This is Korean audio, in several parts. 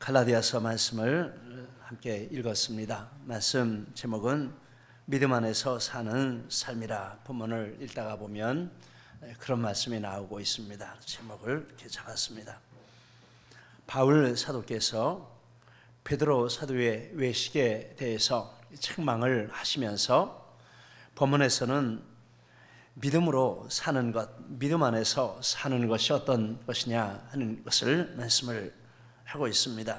갈라디아서 말씀을 함께 읽었습니다. 말씀 제목은 믿음 안에서 사는 삶이라. 본문을 읽다가 보면 그런 말씀이 나오고 있습니다. 제목을 이렇게 잡았습니다. 바울 사도께서 베드로 사도의 외식에 대해서 책망을 하시면서 본문에서는 믿음으로 사는 것, 믿음 안에서 사는 것이 어떤 것이냐 하는 것을 말씀을 하고 있습니다.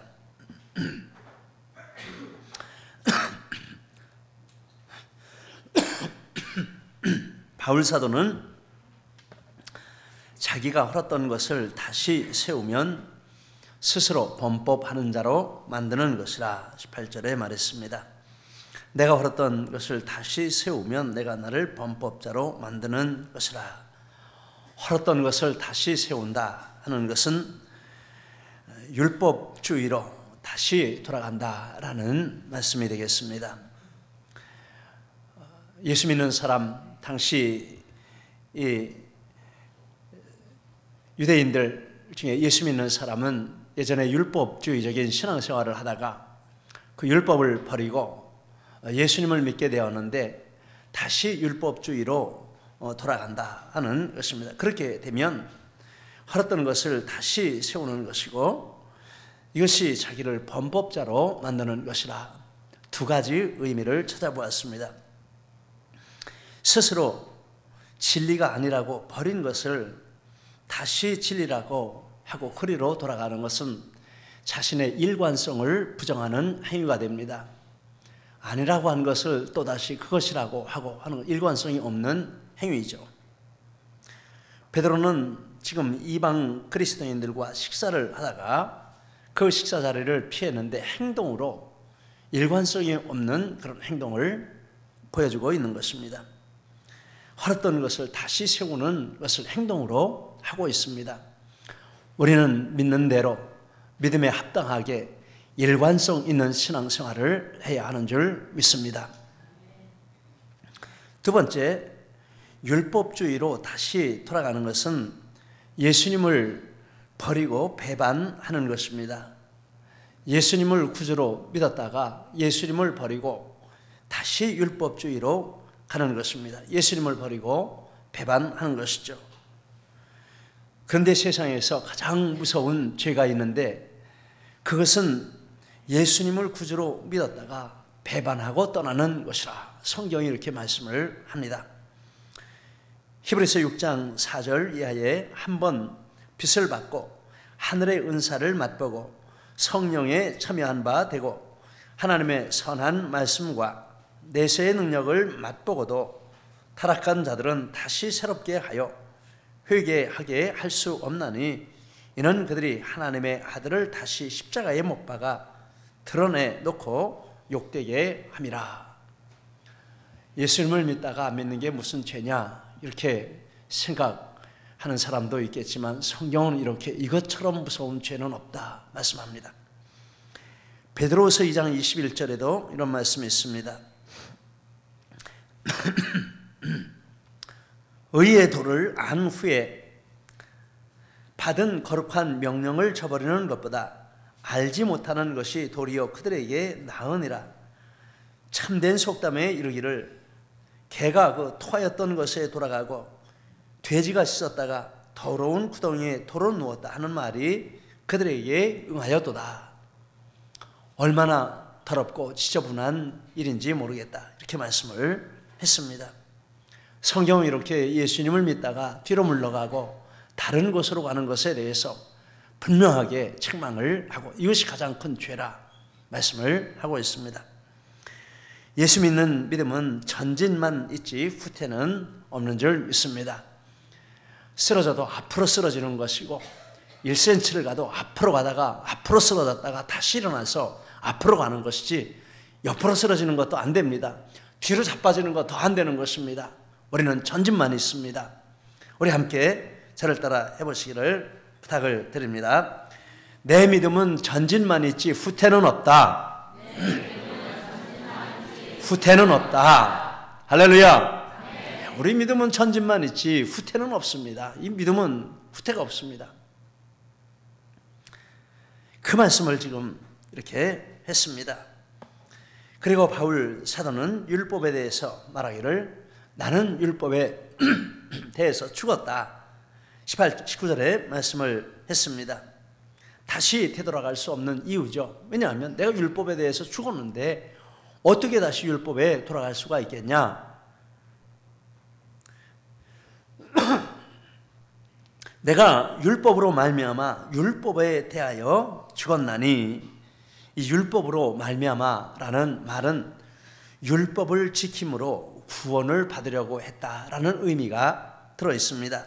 바울 사도는 자기가 헐었던 것을 다시 세우면 스스로 범법하는 자로 만드는 것이라 18절에 말했습니다. 내가 헐었던 것을 다시 세우면 내가 나를 범법자로 만드는 것이라. 헐었던 것을 다시 세운다 하는 것은 율법주의로 다시 돌아간다라는 말씀이 되겠습니다. 예수 믿는 사람, 당시 이 유대인들 중에 예수 믿는 사람은 예전에 율법주의적인 신앙생활을 하다가 그 율법을 버리고 예수님을 믿게 되었는데 다시 율법주의로 돌아간다 하는 것입니다. 그렇게 되면 헐었던 것을 다시 세우는 것이고 이것이 자기를 범법자로 만드는 것이라. 두 가지 의미를 찾아보았습니다. 스스로 진리가 아니라고 버린 것을 다시 진리라고 하고 허리로 돌아가는 것은 자신의 일관성을 부정하는 행위가 됩니다. 아니라고 한 것을 또다시 그것이라고 하고 하는 일관성이 없는 행위죠. 베드로는 지금 이방 그리스도인들과 식사를 하다가 그 식사 자리를 피했는데 행동으로 일관성이 없는 그런 행동을 보여주고 있는 것입니다. 헐었던 것을 다시 세우는 것을 행동으로 하고 있습니다. 우리는 믿는 대로 믿음에 합당하게 일관성 있는 신앙생활을 해야 하는 줄 믿습니다. 두 번째, 율법주의로 다시 돌아가는 것은 예수님을 버리고 배반하는 것입니다. 예수님을 구주로 믿었다가 예수님을 버리고 다시 율법주의로 가는 것입니다. 예수님을 버리고 배반하는 것이죠. 그런데 세상에서 가장 무서운 죄가 있는데 그것은 예수님을 구주로 믿었다가 배반하고 떠나는 것이라 성경이 이렇게 말씀을 합니다. 히브리서 6장 4절 이하에 한번 빛을 받고 하늘의 은사를 맛보고 성령에 참여한 바 되고 하나님의 선한 말씀과 내세의 능력을 맛보고도 타락한 자들은 다시 새롭게 하여 회개하게 할 수 없나니 이는 그들이 하나님의 아들을 다시 십자가에 못 박아 드러내 놓고 욕되게 함이라. 예수님을 믿다가 안 믿는 게 무슨 죄냐 이렇게 생각하는 사람도 있겠지만 성경은 이렇게 이것처럼 무서운 죄는 없다 말씀합니다. 베드로서 2장 21절에도 이런 말씀이 있습니다. 의의 도를 안 후에 받은 거룩한 명령을 저버리는 것보다 알지 못하는 것이 도리어 그들에게 나으니라. 참된 속담에 이르기를 개가 그 토하였던 것에 돌아가고 돼지가 씻었다가 더러운 구덩이에 돌을 누웠다 하는 말이 그들에게 응하였도다. 얼마나 더럽고 지저분한 일인지 모르겠다 이렇게 말씀을 했습니다. 성경은 이렇게 예수님을 믿다가 뒤로 물러가고 다른 곳으로 가는 것에 대해서 분명하게 책망을 하고 이것이 가장 큰 죄라 말씀을 하고 있습니다. 예수 믿는 믿음은 전진만 있지 후퇴는 없는 줄 믿습니다. 쓰러져도 앞으로 쓰러지는 것이고 1cm를 가도 앞으로 가다가 앞으로 쓰러졌다가 다시 일어나서 앞으로 가는 것이지 옆으로 쓰러지는 것도 안 됩니다. 뒤로 자빠지는 것도 안 되는 것입니다. 우리는 전진만 있습니다. 우리 함께 저를 따라 해보시기를 부탁을 드립니다. 내 믿음은 전진만 있지 후퇴는 없다. 후퇴는 없다. 할렐루야. 우리 믿음은 전진만 있지 후퇴는 없습니다. 이 믿음은 후퇴가 없습니다. 그 말씀을 지금 이렇게 했습니다. 그리고 바울 사도는 율법에 대해서 말하기를 나는 율법에 대해서 죽었다. 19절에 말씀을 했습니다. 다시 되돌아갈 수 없는 이유죠. 왜냐하면 내가 율법에 대해서 죽었는데 어떻게 다시 율법에 돌아갈 수가 있겠냐? 내가 율법으로 말미암아 율법에 대하여 죽었나니, 이 율법으로 말미암아라는 말은 율법을 지킴으로 구원을 받으려고 했다라는 의미가 들어 있습니다.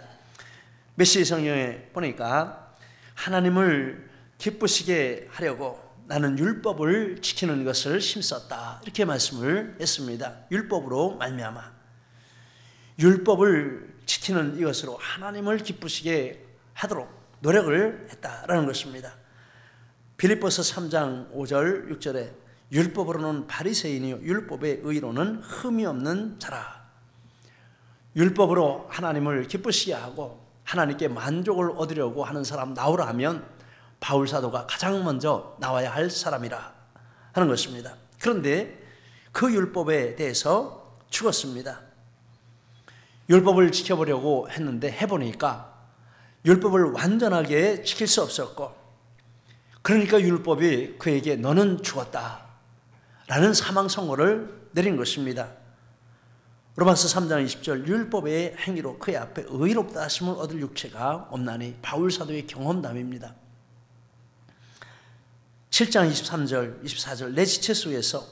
메시지 성경에 보니까 하나님을 기쁘시게 하려고 나는 율법을 지키는 것을 힘썼다, 이렇게 말씀을 했습니다. 율법으로 말미암아, 율법을 지키는 이것으로 하나님을 기쁘시게 하도록 노력을 했다라는 것입니다. 빌립보서 3장 5절 6절에 율법으로는 바리새인이요 율법의 의로는 흠이 없는 자라. 율법으로 하나님을 기쁘시게 하고 하나님께 만족을 얻으려고 하는 사람 나오라 하면 바울 사도가 가장 먼저 나와야 할 사람이라 하는 것입니다. 그런데 그 율법에 대해서 죽었습니다. 율법을 지켜보려고 했는데 해보니까 율법을 완전하게 지킬 수 없었고, 그러니까 율법이 그에게 너는 죽었다 라는 사망 선고를 내린 것입니다. 로마서 3장 20절 율법의 행위로 그의 앞에 의롭다 하심을 얻을 육체가 없나니, 바울 사도의 경험담입니다. 7장 23절 24절 내 지체 속에서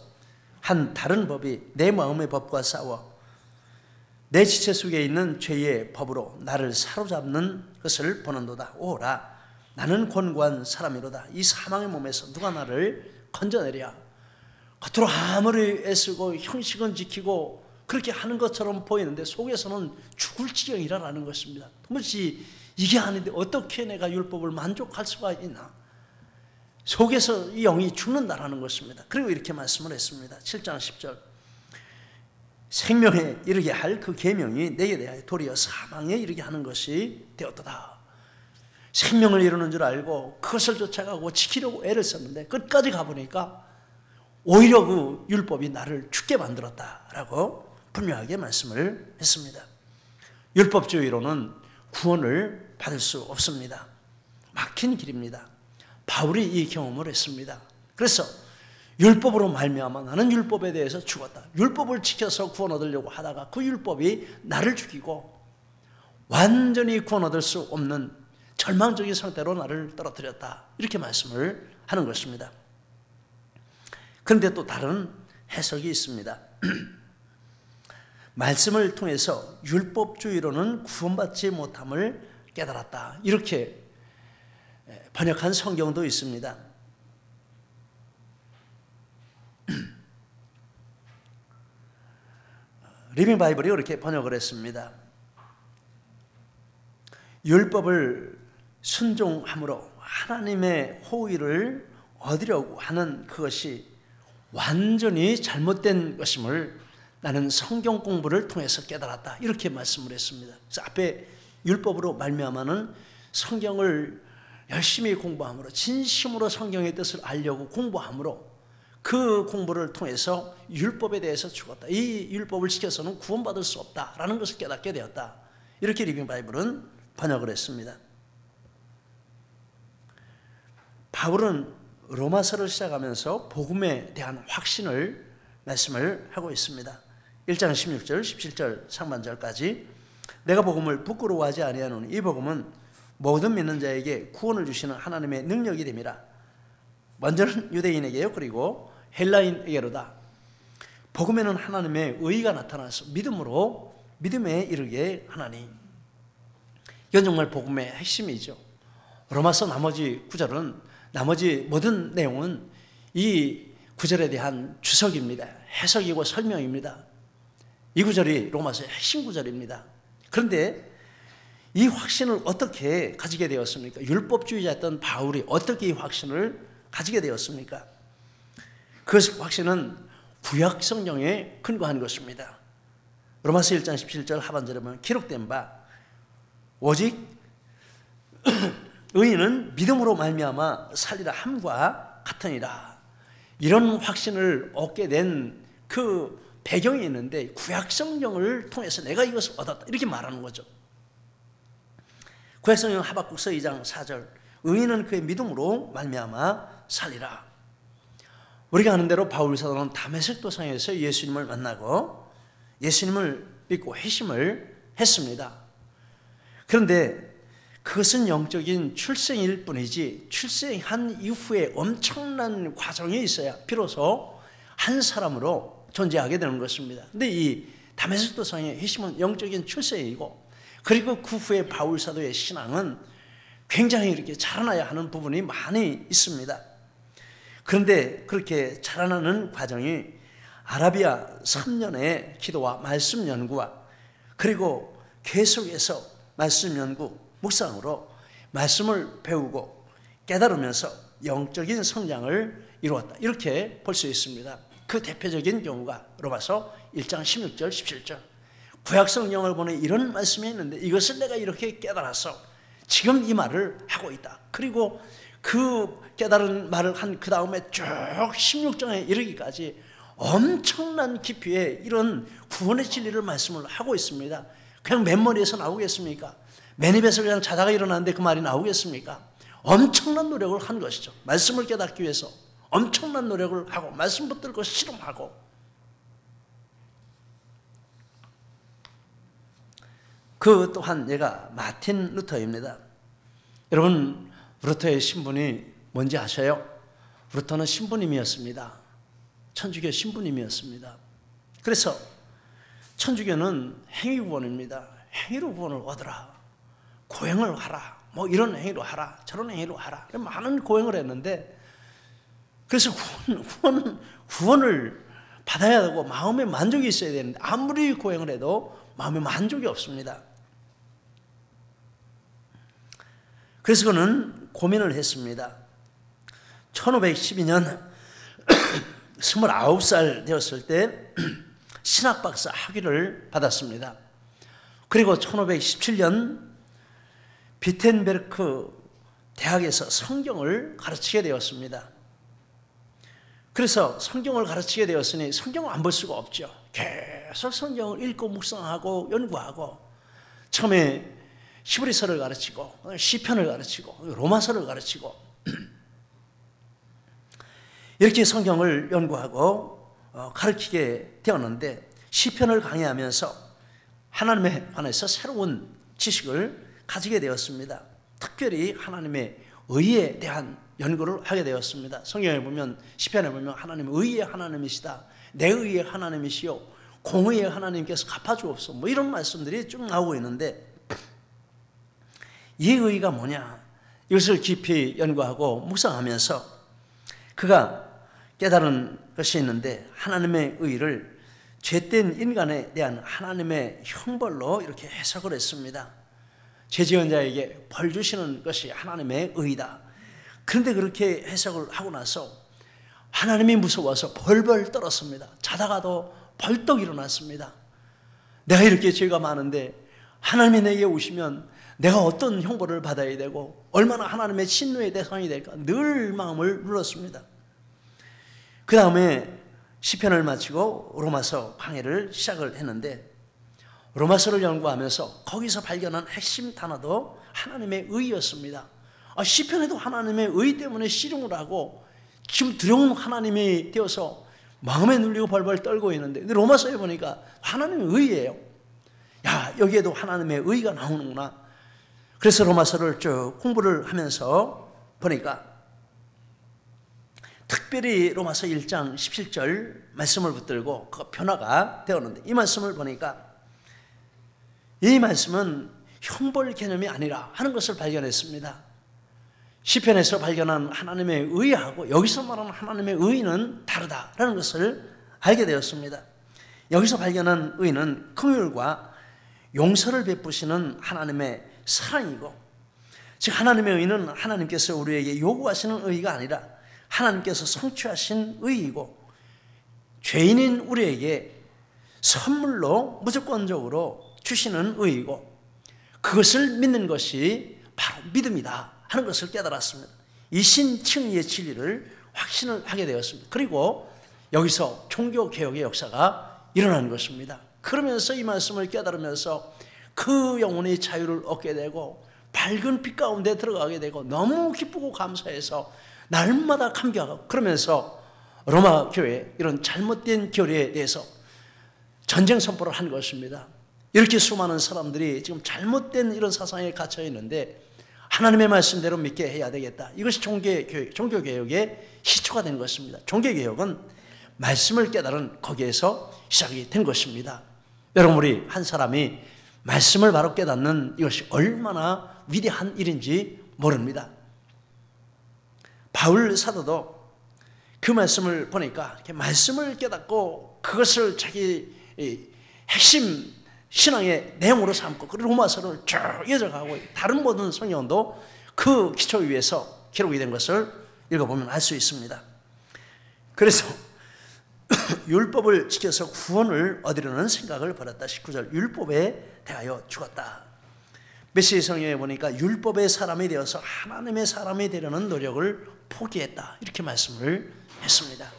한 다른 법이 내 마음의 법과 싸워 내 지체 속에 있는 죄의 법으로 나를 사로잡는 것을 보는도다. 오라 나는 곤고한 사람이로다. 이 사망의 몸에서 누가 나를 건져내랴. 겉으로 아무리 애쓰고 형식은 지키고 그렇게 하는 것처럼 보이는데 속에서는 죽을 지경이라는 것입니다. 도무지 이게 아닌데 어떻게 내가 율법을 만족할 수가 있나. 속에서 이 영이 죽는다라는 것입니다. 그리고 이렇게 말씀을 했습니다. 7장 10절 생명에 이르게 할 그 계명이 내게 대하여 도리어 사망에 이르게 하는 것이 되었도다. 생명을 이루는 줄 알고 그것을 쫓아가고 지키려고 애를 썼는데 끝까지 가보니까 오히려 그 율법이 나를 죽게 만들었다라고 분명하게 말씀을 했습니다. 율법주의로는 구원을 받을 수 없습니다. 막힌 길입니다. 바울이 이 경험을 했습니다. 그래서 율법으로 말미암아 나는 율법에 대해서 죽었다. 율법을 지켜서 구원 얻으려고 하다가 그 율법이 나를 죽이고 완전히 구원 얻을 수 없는 절망적인 상태로 나를 떨어뜨렸다. 이렇게 말씀을 하는 것입니다. 그런데 또 다른 해석이 있습니다. 말씀을 통해서 율법주의로는 구원받지 못함을 깨달았다. 이렇게 번역한 성경도 있습니다. 리빙 바이블이 이렇게 번역을 했습니다. 율법을 순종함으로 하나님의 호의를 얻으려고 하는 그것이 완전히 잘못된 것임을 나는 성경 공부를 통해서 깨달았다. 이렇게 말씀을 했습니다. 그래서 앞에 율법으로 말미암아는 성경을 열심히 공부함으로 진심으로 성경의 뜻을 알려고 공부함으로 그 공부를 통해서 율법에 대해서 죽었다. 이 율법을 지켜서는 구원받을 수 없다라는 것을 깨닫게 되었다. 이렇게 리빙 바이블은 번역을 했습니다. 바울은 로마서를 시작하면서 복음에 대한 확신을 말씀을 하고 있습니다. 1장 16절, 17절 상반절까지 내가 복음을 부끄러워하지 아니하노니 이 복음은 모든 믿는 자에게 구원을 주시는 하나님의 능력이 됨이라. 먼저는 유대인에게요 그리고 헬라인에게로다. 복음에는 하나님의 의가 나타나서 믿음으로 믿음에 이르게 하나니. 이건 정말 복음의 핵심이죠. 로마서 나머지 구절은 나머지 모든 내용은 이 구절에 대한 주석입니다. 해석이고 설명입니다. 이 구절이 로마서의 핵심 구절입니다. 그런데 이 확신을 어떻게 가지게 되었습니까? 율법주의자였던 바울이 어떻게 이 확신을 가지게 되었습니까? 그 확신은 구약 성경에 근거한 것입니다. 로마서 1장 17절 하반절에 보면 기록된 바 오직 의인은 믿음으로 말미암아 살리라 함과 같으니라. 이런 확신을 얻게 된 그 배경이 있는데 구약 성경을 통해서 내가 이것을 얻었다 이렇게 말하는 거죠. 구약 성경 하박국서 2장 4절 의인은 그의 믿음으로 말미암아 살리라. 우리가 아는 대로 바울 사도는 다메섹 도상에서 예수님을 만나고 예수님을 믿고 회심을 했습니다. 그런데 그것은 영적인 출생일 뿐이지 출생한 이후에 엄청난 과정이 있어야 비로소 한 사람으로 존재하게 되는 것입니다. 근데 이 다메섹 도상의 회심은 영적인 출생이고 그리고 그 후에 바울 사도의 신앙은 굉장히 이렇게 자라나야 하는 부분이 많이 있습니다. 그런데 그렇게 자라나는 과정이 아라비아 3년의 기도와 말씀 연구와 그리고 계속해서 말씀 연구, 묵상으로 말씀을 배우고 깨달으면서 영적인 성장을 이루었다. 이렇게 볼 수 있습니다. 그 대표적인 경우가 로마서 1장 16절, 17절. 구약 성경을 보니 이런 말씀이 있는데 이것을 내가 이렇게 깨달아서 지금 이 말을 하고 있다. 그리고 그 깨달은 말을 한 그 다음에 쭉 16장에 이르기까지 엄청난 깊이의 이런 구원의 진리를 말씀을 하고 있습니다. 그냥 맨머리에서 나오겠습니까? 맨입에서 그냥 자다가 일어났는데 그 말이 나오겠습니까? 엄청난 노력을 한 것이죠. 말씀을 깨닫기 위해서 엄청난 노력을 하고 말씀 붙들고 실험하고 그 또한 얘가 마틴 루터입니다. 여러분 루터의 신분이 뭔지 아셔요? 루터는 신부님이었습니다. 천주교 신부님이었습니다. 그래서 천주교는 행위구원입니다. 행위로 구원을 얻으라. 고행을 하라. 뭐 이런 행위로 하라. 저런 행위로 하라. 많은 고행을 했는데 그래서 구원을 받아야 되고 마음에 만족이 있어야 되는데 아무리 고행을 해도 마음에 만족이 없습니다. 그래서 그는 고민을 했습니다. 1512년 29살 되었을 때 신학박사 학위를 받았습니다. 그리고 1517년 비텐베르크 대학에서 성경을 가르치게 되었습니다. 그래서 성경을 가르치게 되었으니 성경을 안 볼 수가 없죠. 계속 성경을 읽고 묵상하고 연구하고 처음에 히브리서를 가르치고 시편을 가르치고 로마서를 가르치고 이렇게 성경을 연구하고 가르치게 되었는데 시편을 강의하면서 하나님에 관해서 새로운 지식을 가지게 되었습니다. 특별히 하나님의 의에 대한 연구를 하게 되었습니다. 성경에 보면 시편에 보면 하나님은 의의 하나님이시다. 내 의의 하나님이시요 공의의 하나님께서 갚아주옵소서 뭐 이런 말씀들이 쭉 나오고 있는데 이 의가 뭐냐 이것을 깊이 연구하고 묵상하면서 그가 깨달은 것이 있는데 하나님의 의를 죄된 인간에 대한 하나님의 형벌로 이렇게 해석을 했습니다. 죄지은 자에게 벌 주시는 것이 하나님의 의다. 그런데 그렇게 해석을 하고 나서 하나님이 무서워서 벌벌 떨었습니다. 자다가도 벌떡 일어났습니다. 내가 이렇게 죄가 많은데 하나님이 내게 오시면 내가 어떤 형벌을 받아야 되고 얼마나 하나님의 진노의 대상이 될까 늘 마음을 눌렀습니다. 그 다음에 시편을 마치고 로마서 강의를 시작을 했는데 로마서를 연구하면서 거기서 발견한 핵심 단어도 하나님의 의였습니다. 시편에도 하나님의 의 때문에 씨름을 하고 지금 두려운 하나님이 되어서 마음에 눌리고 벌벌 떨고 있는데 근데 로마서에 보니까 하나님의 의예요. 야 여기에도 하나님의 의가 나오는구나. 그래서 로마서를 쭉 공부를 하면서 보니까 특별히 로마서 1장 17절 말씀을 붙들고 그 변화가 되었는데 이 말씀을 보니까 이 말씀은 형벌 개념이 아니라 하는 것을 발견했습니다. 시편에서 발견한 하나님의 의하고 여기서 말하는 하나님의 의는 다르다라는 것을 알게 되었습니다. 여기서 발견한 의는 긍휼과 용서를 베푸시는 하나님의 사랑이고 즉 하나님의 의는 하나님께서 우리에게 요구하시는 의가 아니라 하나님께서 성취하신 의이고 죄인인 우리에게 선물로 무조건적으로 주시는 의이고 그것을 믿는 것이 바로 믿음이다 하는 것을 깨달았습니다. 이신칭의의 진리를 확신을 하게 되었습니다. 그리고 여기서 종교개혁의 역사가 일어나는 것입니다. 그러면서 이 말씀을 깨달으면서 그 영혼의 자유를 얻게 되고 밝은 빛 가운데 들어가게 되고 너무 기쁘고 감사해서 날마다 감격하고, 그러면서 로마 교회 이런 잘못된 교리에 대해서 전쟁 선포를 한 것입니다. 이렇게 수많은 사람들이 지금 잘못된 이런 사상에 갇혀 있는데 하나님의 말씀대로 믿게 해야 되겠다. 이것이 종교개혁의 시초가 된 것입니다. 종교개혁은 말씀을 깨달은 거기에서 시작이 된 것입니다. 여러분, 우리 한 사람이 말씀을 바로 깨닫는 이것이 얼마나 위대한 일인지 모릅니다. 바울 사도도 그 말씀을 보니까 이렇게 말씀을 깨닫고 그것을 자기 핵심 신앙의 내용으로 삼고, 그리고 로마서를 쭉 이어져가고 다른 모든 성경도 그 기초 위에서 기록이 된 것을 읽어보면 알 수 있습니다. 그래서 율법을 지켜서 구원을 얻으려는 생각을 버렸다. 19절, 율법에 대하여 죽었다. 메시지 성경에 보니까 율법의 사람이 되어서 하나님의 사람이 되려는 노력을 포기했다, 이렇게 말씀을 했습니다.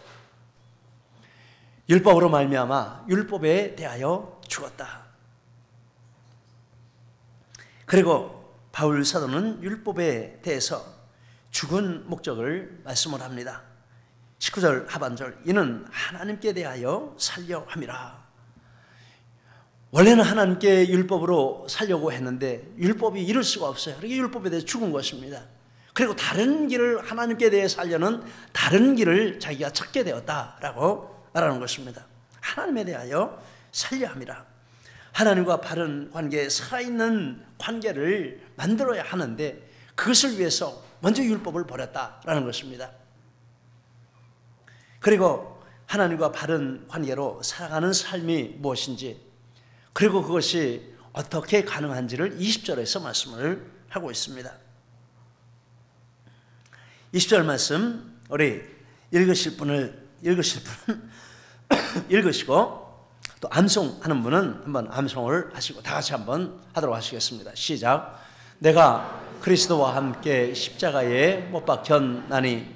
율법으로 말미암아 율법에 대하여 죽었다. 그리고 바울 사도는 율법에 대해서 죽은 목적을 말씀을 합니다. 19절 하반절, 이는 하나님께 대하여 살려 함이라. 원래는 하나님께 율법으로 살려고 했는데 율법이 이룰 수가 없어요. 그러니까 율법에 대해 죽은 것입니다. 그리고 다른 길을, 하나님께 대해 살려는 다른 길을 자기가 찾게 되었다라고 말하는 것입니다. 하나님에 대하여 살려 함이라. 하나님과 바른 관계, 살아있는 관계를 만들어야 하는데 그것을 위해서 먼저 율법을 버렸다라는 것입니다. 그리고 하나님과 바른 관계로 살아가는 삶이 무엇인지, 그리고 그것이 어떻게 가능한지를 20절에서 말씀을 하고 있습니다. 20절 말씀, 우리 읽으실 분은 읽으시고 또 암송하는 분은 한번 암송을 하시고 다 같이 한번 하도록 하시겠습니다. 시작. 내가 그리스도와 함께 십자가에 못 박혔나니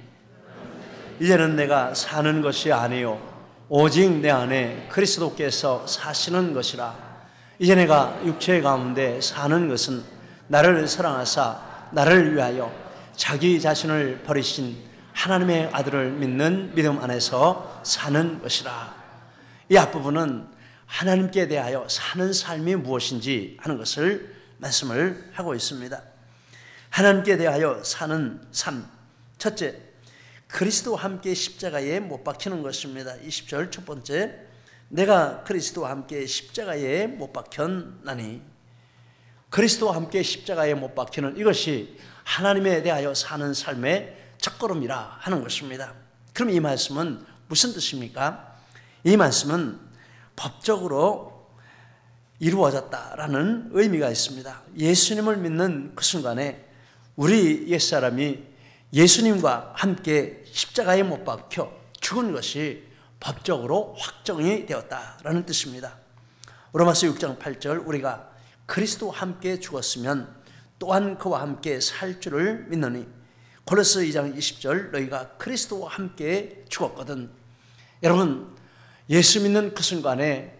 이제는 내가 사는 것이 아니요 오직 내 안에 그리스도께서 사시는 것이라. 이제 내가 육체 가운데 사는 것은 나를 사랑하사 나를 위하여 자기 자신을 버리신 하나님의 아들을 믿는 믿음 안에서 사는 것이라. 이 앞부분은 하나님께 대하여 사는 삶이 무엇인지 하는 것을 말씀을 하고 있습니다. 하나님께 대하여 사는 삶, 첫째, 그리스도와 함께 십자가에 못 박히는 것입니다. 20절 첫 번째, 내가 그리스도와 함께 십자가에 못 박혔나니. 그리스도와 함께 십자가에 못 박히는 이것이 하나님에 대하여 사는 삶의 첫걸음이라 하는 것입니다. 그럼 이 말씀은 무슨 뜻입니까? 이 말씀은 법적으로 이루어졌다라는 의미가 있습니다. 예수님을 믿는 그 순간에 우리 옛사람이 예수님과 함께 십자가에 못 박혀 죽은 것이 법적으로 확정이 되었다라는 뜻입니다. 로마서 6장 8절, 우리가 그리스도와 함께 죽었으면 또한 그와 함께 살 줄을 믿느니. 골로새 2장 20절, 너희가 그리스도와 함께 죽었거든. 여러분, 예수 믿는 그 순간에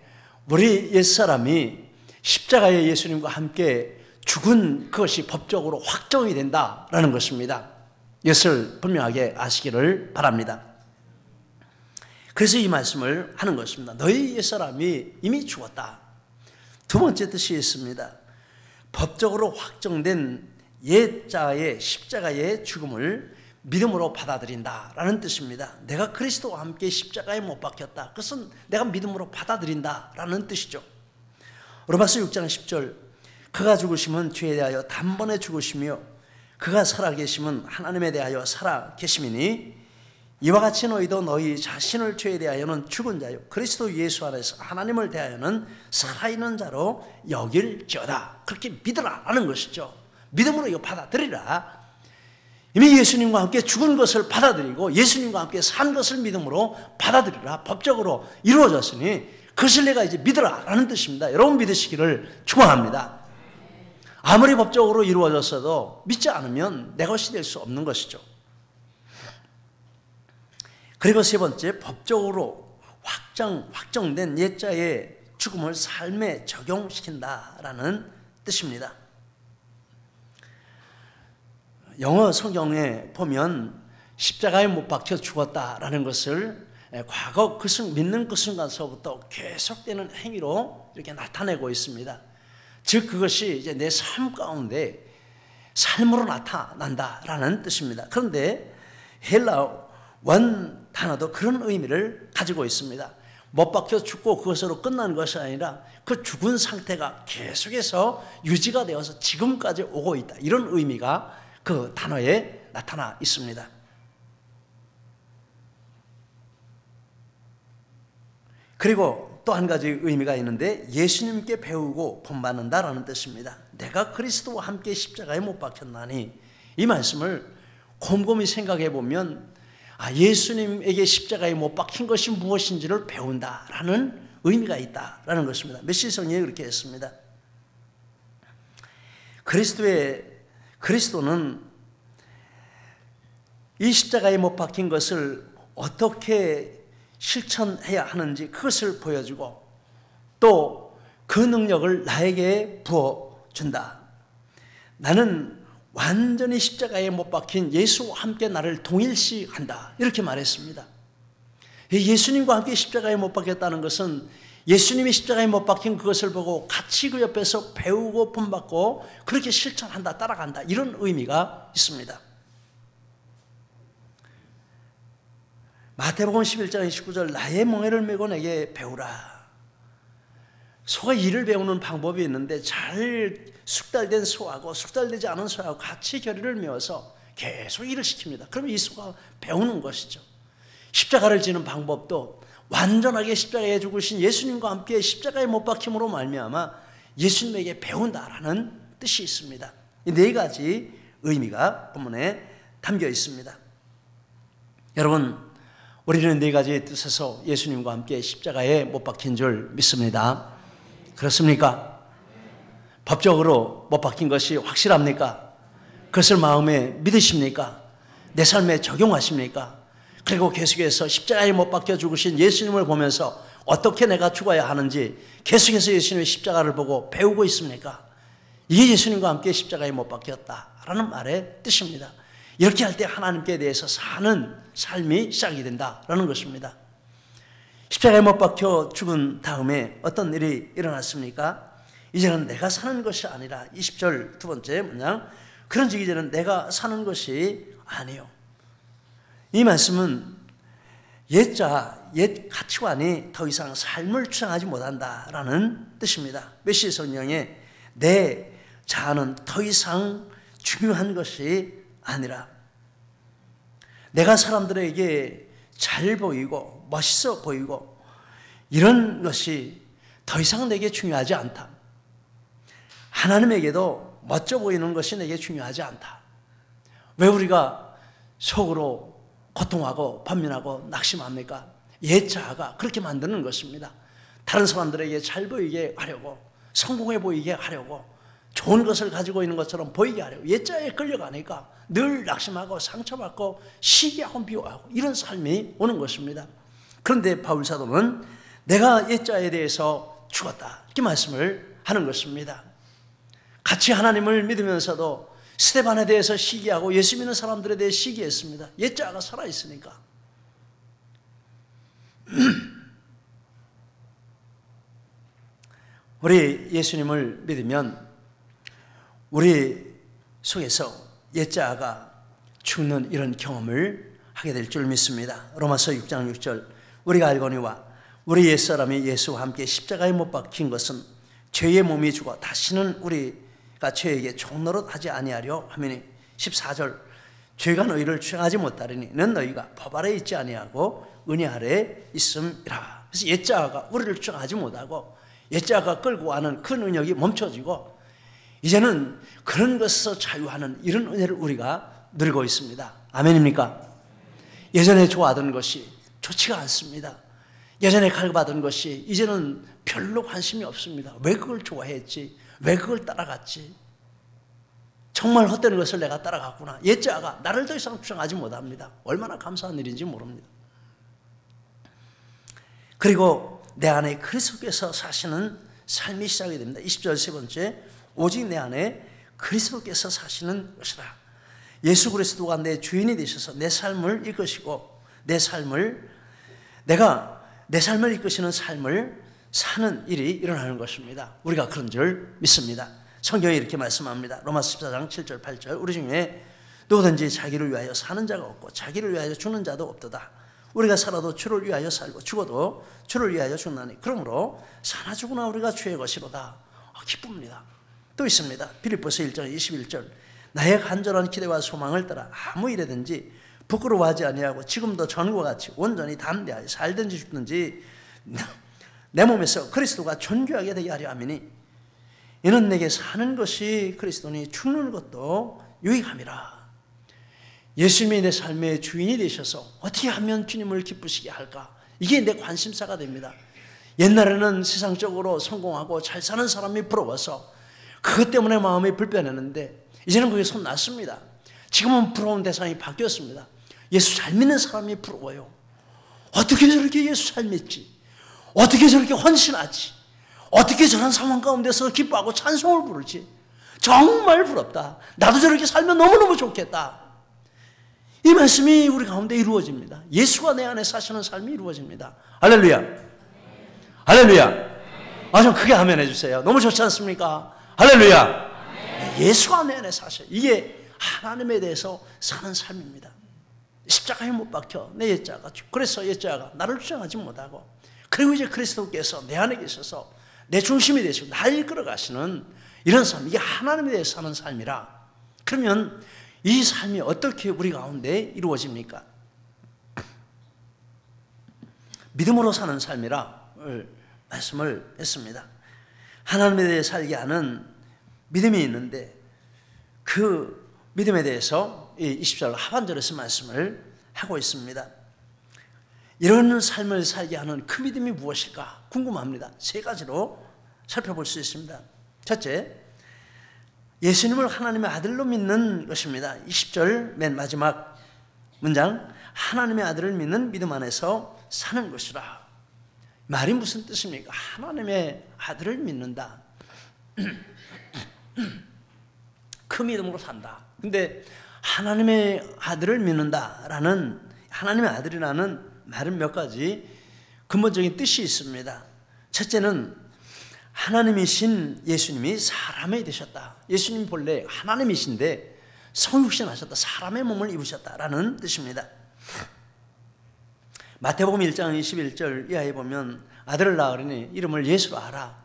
우리 옛사람이 십자가에 예수님과 함께 죽은 그것이 법적으로 확정이 된다라는 것입니다. 이것을 분명하게 아시기를 바랍니다. 그래서 이 말씀을 하는 것입니다. 너희 옛사람이 이미 죽었다. 두 번째 뜻이 있습니다. 법적으로 확정된 옛자의 십자가의 죽음을 믿음으로 받아들인다라는 뜻입니다. 내가 그리스도와 함께 십자가에 못 박혔다. 그것은 내가 믿음으로 받아들인다라는 뜻이죠. 로마서 6장 10절, 그가 죽으심은 죄에 대하여 단번에 죽으시며 그가 살아계심은 하나님에 대하여 살아계심이니 이와 같이 너희도 너희 자신을 죄에 대하여는 죽은 자요 그리스도 예수 안에서 하나님을 대하여는 살아있는 자로 여길지어다. 그렇게 믿으라라는 것이죠. 믿음으로 이거 받아들이라. 이미 예수님과 함께 죽은 것을 받아들이고 예수님과 함께 산 것을 믿음으로 받아들이라. 법적으로 이루어졌으니 그것을 내가 이제 믿으라라는 뜻입니다. 여러분 믿으시기를 축원합니다. 아무리 법적으로 이루어졌어도 믿지 않으면 내 것이 될 수 없는 것이죠. 그리고 세 번째, 법적으로 확정된 옛자의 죽음을 삶에 적용시킨다라는 뜻입니다. 영어 성경에 보면 십자가에 못 박혀 죽었다라는 것을 과거 믿는 그 순간서부터 계속되는 행위로 이렇게 나타내고 있습니다. 즉 그것이 이제 내 삶 가운데 삶으로 나타난다라는 뜻입니다. 그런데 헬라 원 단어도 그런 의미를 가지고 있습니다. 못 박혀 죽고 그것으로 끝나는 것이 아니라 그 죽은 상태가 계속해서 유지가 되어서 지금까지 오고 있다. 이런 의미가 그 단어에 나타나 있습니다. 그리고 또 한 가지 의미가 있는데 예수님께 배우고 본받는다라는 뜻입니다. 내가 그리스도와 함께 십자가에 못 박혔나니, 이 말씀을 곰곰이 생각해 보면 예수님에게 십자가에 못 박힌 것이 무엇인지를 배운다라는 의미가 있다라는 것입니다. 메시지 성경에 그렇게 했습니다. 그리스도는 이 십자가에 못 박힌 것을 어떻게 실천해야 하는지 그것을 보여주고 또 그 능력을 나에게 부어준다. 나는 완전히 십자가에 못 박힌 예수와 함께 나를 동일시한다. 이렇게 말했습니다. 예수님과 함께 십자가에 못 박혔다는 것은 예수님이 십자가에 못 박힌 그것을 보고 같이 그 옆에서 배우고 본받고 그렇게 실천한다, 따라간다, 이런 의미가 있습니다. 마태복음 11장 29절 나의 멍에를 메고 내게 배우라. 소가 일을 배우는 방법이 있는데 잘 숙달된 소하고 숙달되지 않은 소하고 같이 결의를 메워서 계속 일을 시킵니다. 그러면 이 소가 배우는 것이죠. 십자가를 지는 방법도 완전하게 십자가에 죽으신 예수님과 함께 십자가에 못 박힘으로 말미암아 예수님에게 배운다라는 뜻이 있습니다. 이 네 가지 의미가 본문에 담겨 있습니다. 여러분, 우리는 네 가지의 뜻에서 예수님과 함께 십자가에 못 박힌 줄 믿습니다. 그렇습니까? 법적으로 못 박힌 것이 확실합니까? 그것을 마음에 믿으십니까? 내 삶에 적용하십니까? 그리고 계속해서 십자가에 못 박혀 죽으신 예수님을 보면서 어떻게 내가 죽어야 하는지 계속해서 예수님의 십자가를 보고 배우고 있습니까? 이게 예수님과 함께 십자가에 못 박혔다라는 말의 뜻입니다. 이렇게 할 때 하나님께 대해서 사는 삶이 시작이 된다라는 것입니다. 십자가에 못 박혀 죽은 다음에 어떤 일이 일어났습니까? 이제는 내가 사는 것이 아니라 20절 두 번째 문장, 그런즉 이제는 내가 사는 것이 아니요. 이 말씀은 옛 가치관이 더 이상 삶을 주장하지 못한다라는 뜻입니다. 메시지 성경에 내 자아는 더 이상 중요한 것이 아니라 내가 사람들에게 잘 보이고 멋있어 보이고 이런 것이 더 이상 내게 중요하지 않다. 하나님에게도 멋져 보이는 것이 내게 중요하지 않다. 왜 우리가 속으로 고통하고 번민하고 낙심합니까? 옛 자아가 그렇게 만드는 것입니다. 다른 사람들에게 잘 보이게 하려고, 성공해 보이게 하려고, 좋은 것을 가지고 있는 것처럼 보이게 하려고 옛 자아에 끌려가니까 늘 낙심하고 상처받고 시기하고 미워하고 이런 삶이 오는 것입니다. 그런데 바울 사도는 내가 옛 자아에 대해서 죽었다, 이렇게 말씀을 하는 것입니다. 같이 하나님을 믿으면서도 스데반에 대해서 시기하고 예수 믿는 사람들에 대해 시기했습니다. 옛 자아가 살아있으니까. 우리 예수님을 믿으면 우리 속에서 옛 자아가 죽는 이런 경험을 하게 될 줄 믿습니다. 로마서 6장 6절 우리가 알거니와 우리 옛사람이 예수와 함께 십자가에 못 박힌 것은 죄의 몸이 죽어 다시는 우리가 죄에게 종노릇하지 아니하려 하매니 14절 죄가 너희를 주장하지 못하리니 는 너희가 법 아래 있지 아니하고 은혜 아래 있음이라. 그래서 옛 자아가 우리를 주장하지 못하고 옛 자아가 끌고 가는 큰 은력이 멈춰지고 이제는 그런 것에서 자유하는 이런 은혜를 우리가 누리고 있습니다. 아멘입니까? 예전에 좋아하던 것이 좋지가 않습니다. 예전에 갈급하던 것이 이제는 별로 관심이 없습니다. 왜 그걸 좋아했지? 왜 그걸 따라갔지? 정말 헛되는 것을 내가 따라갔구나. 옛자가 나를 더 이상 추앙하지 못합니다. 얼마나 감사한 일인지 모릅니다. 그리고 내 안에 그리스도께서 사시는 삶이 시작이 됩니다. 20절 세 번째, 오직 내 안에 그리스도께서 사시는 것이라. 예수 그리스도가 내 주인이 되셔서 내 삶을 이끄시고 내 삶을 이끄시는 삶을 사는 일이 일어나는 것입니다. 우리가 그런 줄 믿습니다. 성경이 이렇게 말씀합니다. 로마서 14장 7절 8절, 우리 중에 누구든지 자기를 위하여 사는 자가 없고 자기를 위하여 죽는 자도 없도다. 우리가 살아도 주를 위하여 살고 죽어도 주를 위하여 죽나니 그러므로 사나 죽으나 우리가 주의 것이로다. 기쁩니다. 또 있습니다. 빌립보서 1장 21절, 나의 간절한 기대와 소망을 따라 아무 일에든지 부끄러워하지 아니하고 지금도 전과 같이 온전히 담대하여 살든지 죽든지 내 몸에서 그리스도가 존귀하게 되게 하려 함이니 이는 내게 사는 것이 그리스도니 죽는 것도 유익함이라. 예수님이 내 삶의 주인이 되셔서 어떻게 하면 주님을 기쁘시게 할까? 이게 내 관심사가 됩니다. 옛날에는 세상적으로 성공하고 잘 사는 사람이 부러워서 그것 때문에 마음이 불편했는데 이제는 그게 손 놨습니다. 지금은 부러운 대상이 바뀌었습니다. 예수 잘 믿는 사람이 부러워요. 어떻게 저렇게 예수 잘 믿지? 어떻게 저렇게 헌신하지? 어떻게 저런 상황 가운데서 기뻐하고 찬송을 부르지? 정말 부럽다. 나도 저렇게 살면 너무너무 좋겠다. 이 말씀이 우리 가운데 이루어집니다. 예수가 내 안에 사시는 삶이 이루어집니다. 할렐루야. 할렐루야. 좀 크게 아멘 해주세요. 너무 좋지 않습니까? 할렐루야. 예수가 내 안에 사셔. 이게 하나님에 대해서 사는 삶입니다. 십자가에 못 박혀 내 옛자가, 그래서 옛자가 나를 주장하지 못하고, 그리고 이제 그리스도께서 내 안에 계셔서 내 중심이 되시고 나를 이끌어 가시는 이런 삶, 이게 하나님에 대해서 사는 삶이라. 그러면 이 삶이 어떻게 우리 가운데 이루어집니까? 믿음으로 사는 삶이라 말씀을 했습니다. 하나님에 대해 살게 하는 믿음이 있는데 그 믿음에 대해서 20절 하반절에서 말씀을 하고 있습니다. 이런 삶을 살게 하는 그 믿음이 무엇일까 궁금합니다. 세 가지로 살펴볼 수 있습니다. 첫째, 예수님을 하나님의 아들로 믿는 것입니다. 20절 맨 마지막 문장, 하나님의 아들을 믿는 믿음 안에서 사는 것이라. 말이 무슨 뜻입니까? 하나님의 아들을 믿는다. 그 믿음으로 산다. 근데 하나님의 아들을 믿는다라는, 하나님의 아들이라는 말은 몇 가지 근본적인 뜻이 있습니다. 첫째는 하나님이신 예수님이 사람이 되셨다. 예수님이 본래 하나님이신데 성육신하셨다. 사람의 몸을 입으셨다라는 뜻입니다. 마태복음 1장 21절 이하에 보면 아들을 낳으리니 이름을 예수로 하라.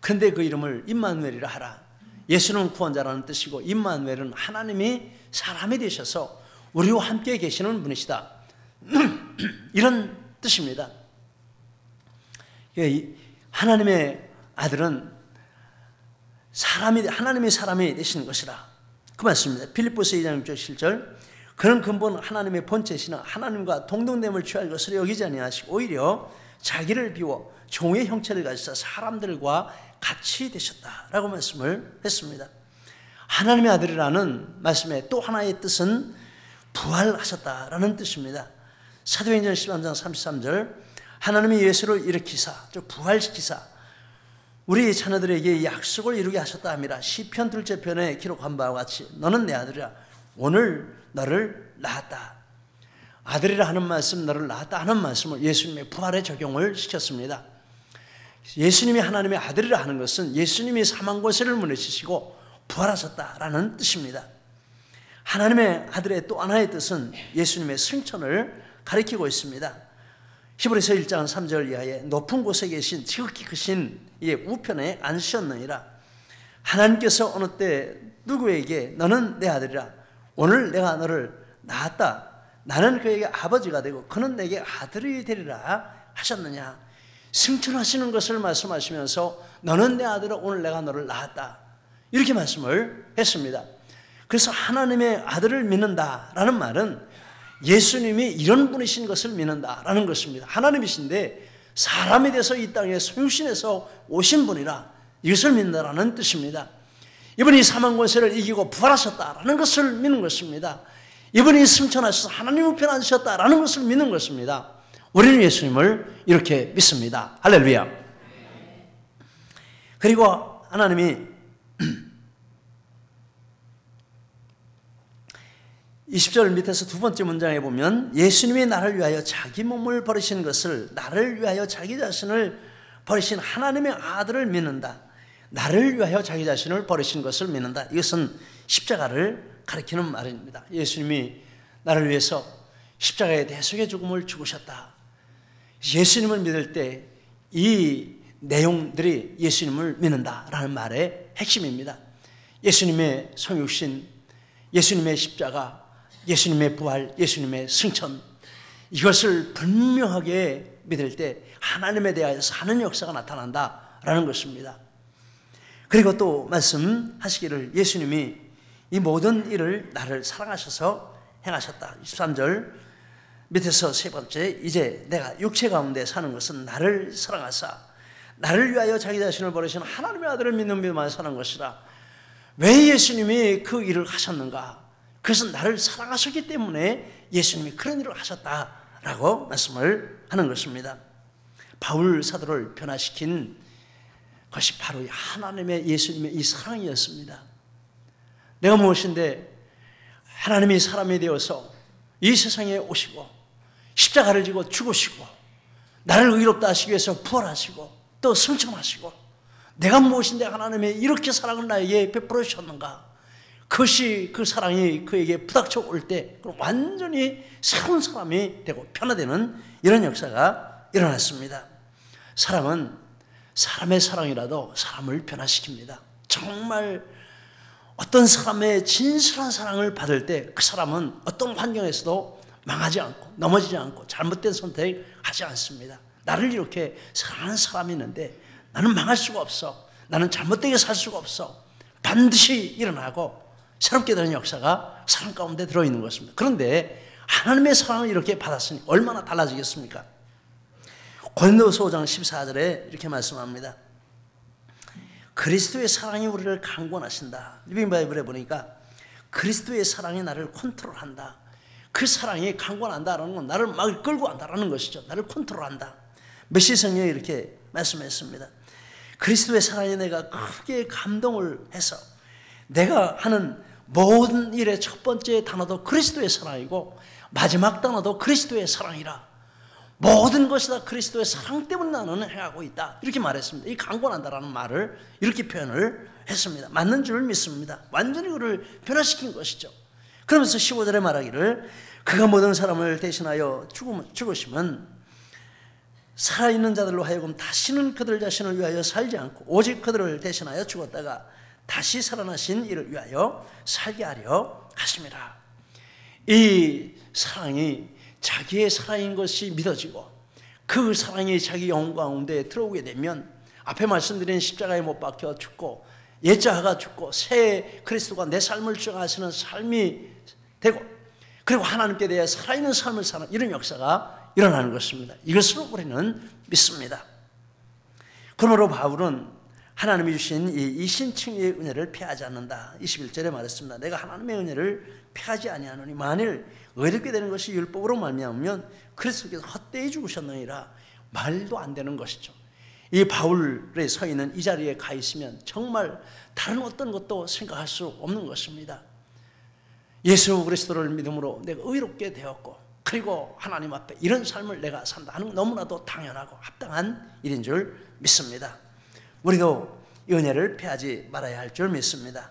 그런데 그 이름을 임마누엘이라 하라. 예수는 구원자라는 뜻이고 임마누엘은 하나님이 사람이 되셔서 우리와 함께 계시는 분이시다. 이런 뜻입니다. 하나님의 아들은 하나님의 사람이 되시는 것이라 그 말씀입니다. 빌립보서 2장 6절 7절, 그는 근본 하나님의 본체시나 하나님과 동등됨을 취할 것을 여기지 아니하시고 오히려 자기를 비워 종의 형체를 가지사 사람들과 같이 되셨다라고 말씀을 했습니다. 하나님의 아들이라는 말씀의 또 하나의 뜻은 부활하셨다라는 뜻입니다. 사도행전 13장 33절, 하나님이 예수를 일으키사, 부활시키사 우리 자녀들에게 약속을 이루게 하셨다 함이라. 시편 2째 편에 기록한 바와 같이 너는 내 아들이라 오늘 너를 낳았다. 아들이라 하는 말씀, 너를 낳았다 하는 말씀을 예수님의 부활에 적용을 시켰습니다. 예수님이 하나님의 아들이라 하는 것은 예수님이 사망과 세를 물리치시고 부활하셨다라는 뜻입니다. 하나님의 아들의 또 하나의 뜻은 예수님의 승천을 가리키고 있습니다. 히브리서 1장 3절 이하에 높은 곳에 계신 지극히 크신 이의 우편에 앉으셨느니라. 하나님께서 어느 때 누구에게 너는 내 아들이라 오늘 내가 너를 낳았다. 나는 그에게 아버지가 되고 그는 내게 아들이 되리라 하셨느냐. 승천하시는 것을 말씀하시면서 너는 내 아들이라 오늘 내가 너를 낳았다. 이렇게 말씀을 했습니다. 그래서 하나님의 아들을 믿는다라는 말은 예수님이 이런 분이신 것을 믿는다라는 것입니다. 하나님이신데 사람이 돼서 이 땅에 성육신해서 오신 분이라 이것을 믿는다라는 뜻입니다. 이분이 사망 권세를 이기고 부활하셨다라는 것을 믿는 것입니다. 이분이 승천하셔서 하나님 우편에 앉으셨다라는 것을 믿는 것입니다. 우리는 예수님을 이렇게 믿습니다. 할렐루야. 그리고 하나님이 20절 밑에서 두 번째 문장에 보면 예수님이 나를 위하여 자기 몸을 버리신 것을, 나를 위하여 자기 자신을 버리신 하나님의 아들을 믿는다. 나를 위하여 자기 자신을 버리신 것을 믿는다. 이것은 십자가를 가리키는 말입니다. 예수님이 나를 위해서 십자가의 대속의 죽음을 죽으셨다. 예수님을 믿을 때 이 내용들이 예수님을 믿는다라는 말의 핵심입니다. 예수님의 성육신, 예수님의 십자가, 예수님의 부활, 예수님의 승천, 이것을 분명하게 믿을 때 하나님에 대하여 사는 역사가 나타난다라는 것입니다. 그리고 또 말씀하시기를 예수님이 이 모든 일을 나를 사랑하셔서 행하셨다. 23절 밑에서 세 번째, 이제 내가 육체 가운데 사는 것은 나를 사랑하사 나를 위하여 자기 자신을 버리신 하나님의 아들을 믿는 믿음만 사는 것이라. 왜 예수님이 그 일을 하셨는가? 그것은 나를 사랑하셨기 때문에 예수님이 그런 일을 하셨다라고 말씀을 하는 것입니다. 바울 사도를 변화시킨 것이 바로 하나님의 예수님의 이 사랑이었습니다. 내가 무엇인데 하나님이 사람이 되어서 이 세상에 오시고 십자가를 지고 죽으시고 나를 의롭다 하시기 위해서 부활하시고 또 승천하시고, 내가 무엇인데 하나님이 이렇게 사랑을 나에게 베풀어 주셨는가? 그것이, 그 사랑이 그에게 부닥쳐 올 때 완전히 새로운 사람이 되고 변화되는 이런 역사가 일어났습니다. 사랑은 사람의 사랑이라도 사람을 변화시킵니다. 정말 어떤 사람의 진실한 사랑을 받을 때 그 사람은 어떤 환경에서도 망하지 않고 넘어지지 않고 잘못된 선택하지 않습니다. 나를 이렇게 사랑하는 사람이 있는데 나는 망할 수가 없어, 나는 잘못되게 살 수가 없어, 반드시 일어나고 새롭게 되는 역사가 사랑 가운데 들어있는 것입니다. 그런데 하나님의 사랑을 이렇게 받았으니 얼마나 달라지겠습니까? 고린도서 5장 14절에 이렇게 말씀합니다. 그리스도의 사랑이 우리를 강권하신다. 리빙 바이블에 보니까 그리스도의 사랑이 나를 컨트롤한다. 그 사랑이 강권한다라는 건 나를 막 끌고 간다라는 것이죠. 나를 컨트롤한다. 메시 성령이 이렇게 말씀했습니다. 그리스도의 사랑에 내가 크게 감동을 해서 내가 하는 모든 일의 첫 번째 단어도 그리스도의 사랑이고 마지막 단어도 그리스도의 사랑이라. 모든 것이 다 그리스도의 사랑 때문에 나는 행하고 있다. 이렇게 말했습니다. 이 강권한다라는 말을 이렇게 표현을 했습니다. 맞는 줄 믿습니다. 완전히 그를 변화시킨 것이죠. 그러면서 15절에 말하기를 그가 모든 사람을 대신하여 죽으시면 살아있는 자들로 하여금 다시는 그들 자신을 위하여 살지 않고 오직 그들을 대신하여 죽었다가 다시 살아나신 이를 위하여 살게 하려 하심이라. 이 사랑이 자기의 사랑인 것이 믿어지고 그 사랑이 자기 영혼 가운데 들어오게 되면 앞에 말씀드린 십자가에 못 박혀 죽고 옛자가 죽고 새 그리스도가 내 삶을 주장하시는 삶이 되고 그리고 하나님께 대해 살아있는 삶을 사는 이런 역사가 일어나는 것입니다. 이것으로 우리는 믿습니다. 그러므로 바울은 하나님이 주신 이 신칭의 은혜를 피하지 않는다. 21절에 말했습니다. 내가 하나님의 은혜를 피하지 아니하노니 만일 의롭게 되는 것이 율법으로 말미암으면 그리스도께서 헛되이 죽으셨느니라. 말도 안 되는 것이죠. 이 바울에 서 있는 이 자리에 가 있으면 정말 다른 어떤 것도 생각할 수 없는 것입니다. 예수 그리스도를 믿음으로 내가 의롭게 되었고 그리고 하나님 앞에 이런 삶을 내가 산다 하는 건 너무나도 당연하고 합당한 일인 줄 믿습니다. 우리도 이 은혜를 피하지 말아야 할 줄 믿습니다.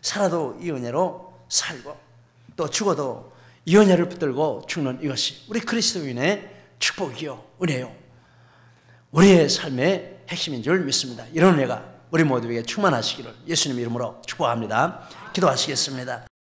살아도 이 은혜로 살고 또 죽어도 이 은혜를 붙들고 죽는 이것이 우리 그리스도인의 축복이요 은혜요 우리의 삶의 핵심인 줄 믿습니다. 이런 은혜가 우리 모두에게 충만하시기를 예수님 이름으로 축복합니다. 기도하시겠습니다.